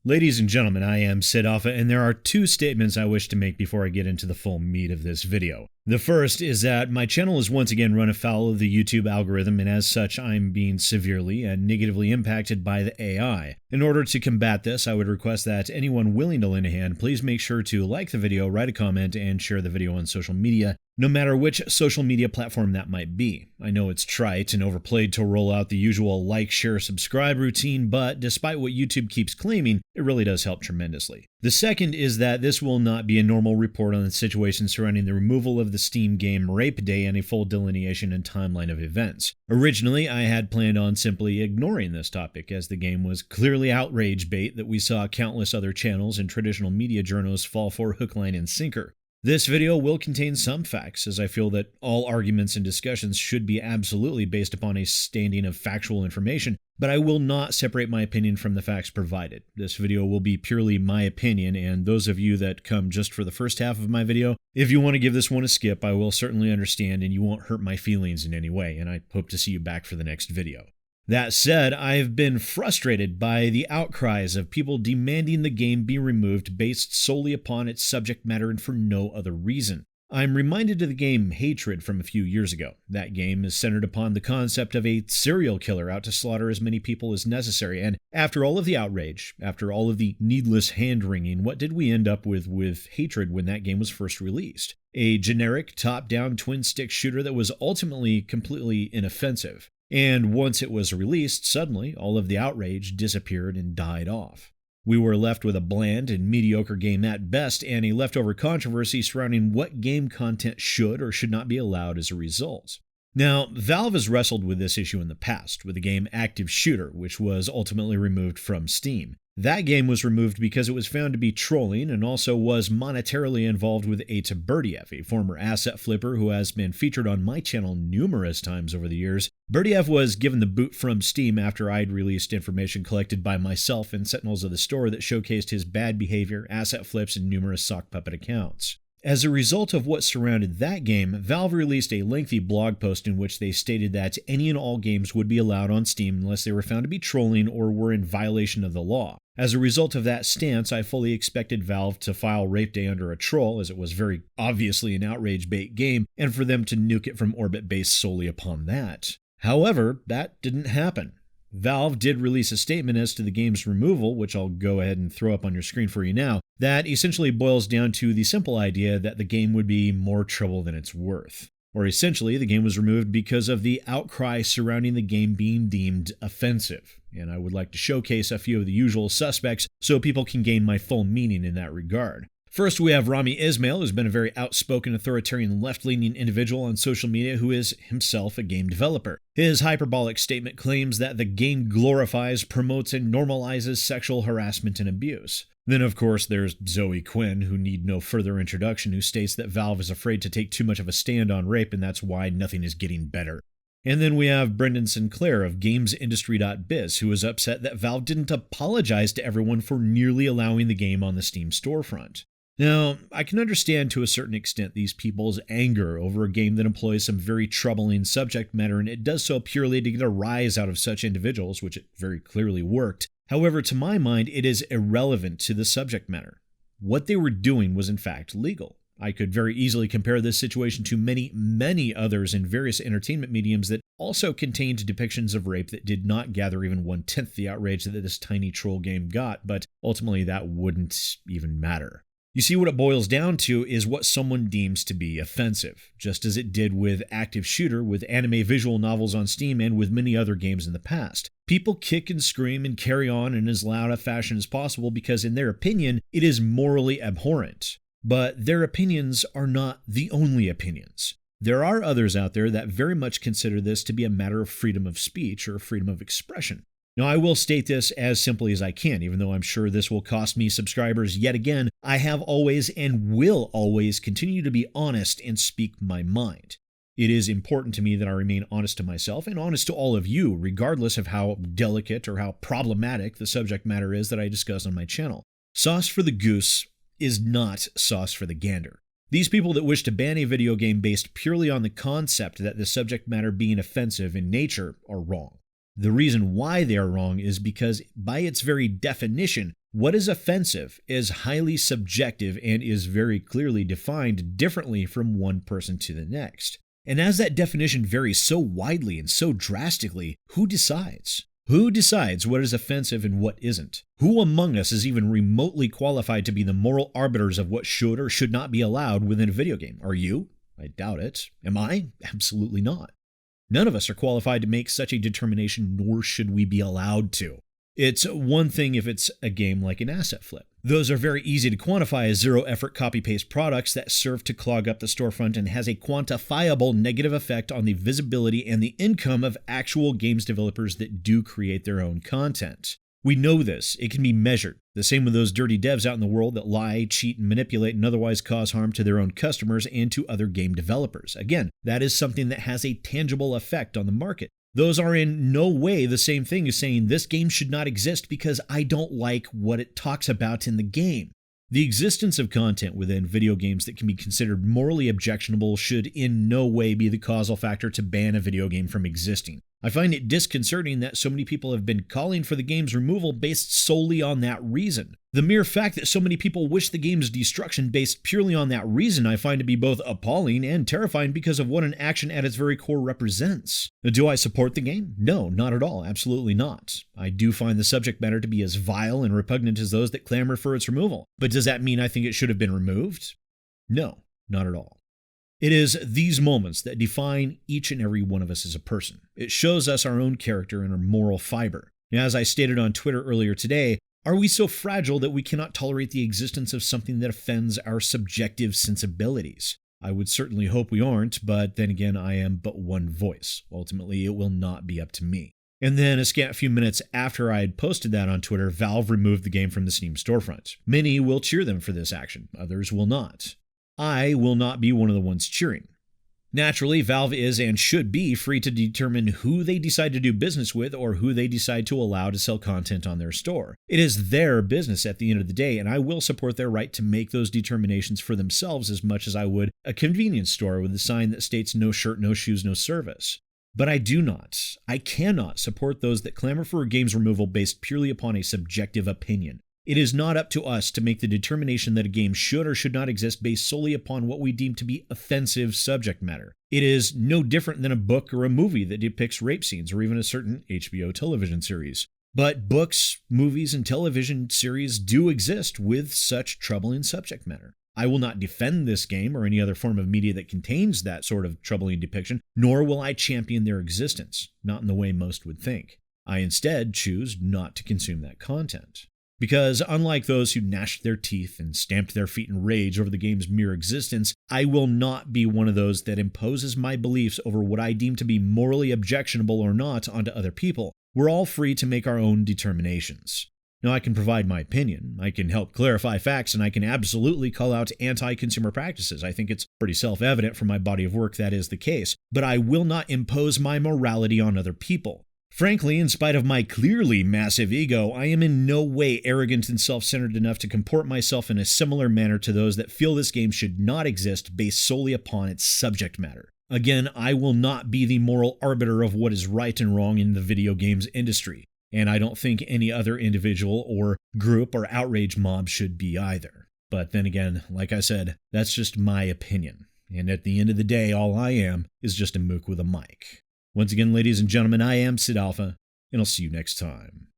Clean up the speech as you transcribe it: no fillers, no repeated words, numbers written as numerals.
Ladies and gentlemen, I am SidAlpha, and there are two statements I wish to make before I get into the full meat of this video. The first is that my channel is once again run afoul of the YouTube algorithm, and as such, I'm being severely and negatively impacted by the AI. In order to combat this, I would request that anyone willing to lend a hand, please make sure to like the video, write a comment, and share the video on social media, no matter which social media platform that might be. I know it's trite and overplayed to roll out the usual like, share, subscribe routine, but despite what YouTube keeps claiming, it really does help tremendously. The second is that this will not be a normal report on the situation surrounding the removal of the Steam game Rape Day and a full delineation and timeline of events. Originally, I had planned on simply ignoring this topic, as the game was clearly outrage bait that we saw countless other channels and traditional media journals fall for hook, line, and sinker. This video will contain some facts, as I feel that all arguments and discussions should be absolutely based upon a standing of factual information, but I will not separate my opinion from the facts provided. This video will be purely my opinion, and those of you that come just for the first half of my video, if you want to give this one a skip, I will certainly understand and you won't hurt my feelings in any way, and I hope to see you back for the next video. That said, I've been frustrated by the outcries of people demanding the game be removed based solely upon its subject matter and for no other reason. I'm reminded of the game Hatred from a few years ago. That game is centered upon the concept of a serial killer out to slaughter as many people as necessary, and after all of the outrage, after all of the needless hand-wringing, what did we end up with Hatred when that game was first released? A generic top-down twin-stick shooter that was ultimately completely inoffensive. And once it was released, suddenly all of the outrage disappeared and died off. We were left with a bland and mediocre game at best, and a leftover controversy surrounding what game content should or should not be allowed as a result. Now, Valve has wrestled with this issue in the past, with the game Active Shooter, which was ultimately removed from Steam. That game was removed because it was found to be trolling and also was monetarily involved with Berdiev, a former asset flipper who has been featured on my channel numerous times over the years. Berdiev was given the boot from Steam after I'd released information collected by myself and Sentinels of the Store that showcased his bad behavior, asset flips, and numerous sock puppet accounts. As a result of what surrounded that game, Valve released a lengthy blog post in which they stated that any and all games would be allowed on Steam unless they were found to be trolling or were in violation of the law. As a result of that stance, I fully expected Valve to file Rape Day under a troll, as it was very obviously an outrage bait game, and for them to nuke it from orbit based solely upon that. However, that didn't happen. Valve did release a statement as to the game's removal, which I'll go ahead and throw up on your screen for you now, that essentially boils down to the simple idea that the game would be more trouble than it's worth. Or essentially, the game was removed because of the outcry surrounding the game being deemed offensive. And I would like to showcase a few of the usual suspects so people can gain my full meaning in that regard. First, we have Rami Ismail, who's been a very outspoken, authoritarian, left-leaning individual on social media who is himself a game developer. His hyperbolic statement claims that the game glorifies, promotes, and normalizes sexual harassment and abuse. Then, of course, there's Zoe Quinn, who need no further introduction, who states that Valve is afraid to take too much of a stand on rape, and that's why nothing is getting better. And then we have Brendan Sinclair of GamesIndustry.biz, who is upset that Valve didn't apologize to everyone for nearly allowing the game on the Steam storefront. Now, I can understand to a certain extent these people's anger over a game that employs some very troubling subject matter, and it does so purely to get a rise out of such individuals, which it very clearly worked. However, to my mind, it is irrelevant to the subject matter. What they were doing was in fact legal. I could very easily compare this situation to many others in various entertainment mediums that also contained depictions of rape that did not gather even 1/10 the outrage that this tiny troll game got, but ultimately that wouldn't even matter. You see, what it boils down to is what someone deems to be offensive, just as it did with Active Shooter, with anime visual novels on Steam, and with many other games in the past. People kick and scream and carry on in as loud a fashion as possible because, in their opinion, it is morally abhorrent. But their opinions are not the only opinions. There are others out there that very much consider this to be a matter of freedom of speech or freedom of expression. Now, I will state this as simply as I can, even though I'm sure this will cost me subscribers yet again. I have always and will always continue to be honest and speak my mind. It is important to me that I remain honest to myself and honest to all of you, regardless of how delicate or how problematic the subject matter is that I discuss on my channel. Sauce for the goose is not sauce for the gander. These people that wish to ban a video game based purely on the concept that the subject matter being offensive in nature are wrong. The reason why they are wrong is because, by its very definition, What is offensive is highly subjective and is very clearly defined differently from one person to the next. And as that definition varies so widely and so drastically, who decides? Who decides what is offensive and what isn't? Who among us is even remotely qualified to be the moral arbiters of what should or should not be allowed within a video game? Are you? I doubt it. Am I? Absolutely not. None of us are qualified to make such a determination, nor should we be allowed to. It's one thing if it's a game like an asset flip. Those are very easy to quantify as zero-effort copy-paste products that serve to clog up the storefront and has a quantifiable negative effect on the visibility and the income of actual games developers that do create their own content. We know this. It can be measured. The same with those dirty devs out in the world that lie, cheat, and manipulate and otherwise cause harm to their own customers and to other game developers. Again, that is something that has a tangible effect on the market. Those are in no way the same thing as saying this game should not exist because I don't like what it talks about in the game. The existence of content within video games that can be considered morally objectionable should in no way be the causal factor to ban a video game from existing. I find it disconcerting that so many people have been calling for the game's removal based solely on that reason. The mere fact that so many people wish the game's destruction based purely on that reason I find to be both appalling and terrifying because of what an action at its very core represents. Do I support the game? No, not at all. Absolutely not. I do find the subject matter to be as vile and repugnant as those that clamor for its removal. But does that mean I think it should have been removed? No, not at all. It is these moments that define each and every one of us as a person. It shows us our own character and our moral fiber. Now, as I stated on Twitter earlier today, are we so fragile that we cannot tolerate the existence of something that offends our subjective sensibilities? I would certainly hope we aren't, but then again, I am but one voice. Ultimately, it will not be up to me. And then a scant few minutes after I had posted that on Twitter, Valve removed the game from the Steam storefront. Many will cheer them for this action, others will not. I will not be one of the ones cheering. Naturally, Valve is and should be free to determine who they decide to do business with or who they decide to allow to sell content on their store. It is their business at the end of the day, and I will support their right to make those determinations for themselves as much as I would a convenience store with a sign that states no shirt, no shoes, no service. But I cannot support those that clamor for a game's removal based purely upon a subjective opinion. It is not up to us to make the determination that a game should or should not exist based solely upon what we deem to be offensive subject matter. It is no different than a book or a movie that depicts rape scenes or even a certain HBO television series. But books, movies, and television series do exist with such troubling subject matter. I will not defend this game or any other form of media that contains that sort of troubling depiction, nor will I champion their existence, not in the way most would think. I instead choose not to consume that content. Because unlike those who gnashed their teeth and stamped their feet in rage over the game's mere existence, I will not be one of those that imposes my beliefs over what I deem to be morally objectionable or not onto other people. We're all free to make our own determinations. Now, I can provide my opinion, I can help clarify facts, and I can absolutely call out anti-consumer practices. I think it's pretty self-evident from my body of work that is the case. But I will not impose my morality on other people. Frankly, in spite of my clearly massive ego, I am in no way arrogant and self-centered enough to comport myself in a similar manner to those that feel this game should not exist based solely upon its subject matter. Again, I will not be the moral arbiter of what is right and wrong in the video games industry, and I don't think any other individual or group or outrage mob should be either. But then again, like I said, that's just my opinion, and at the end of the day, all I am is just a mook with a mic. Once again, ladies and gentlemen, I am SidAlpha, and I'll see you next time.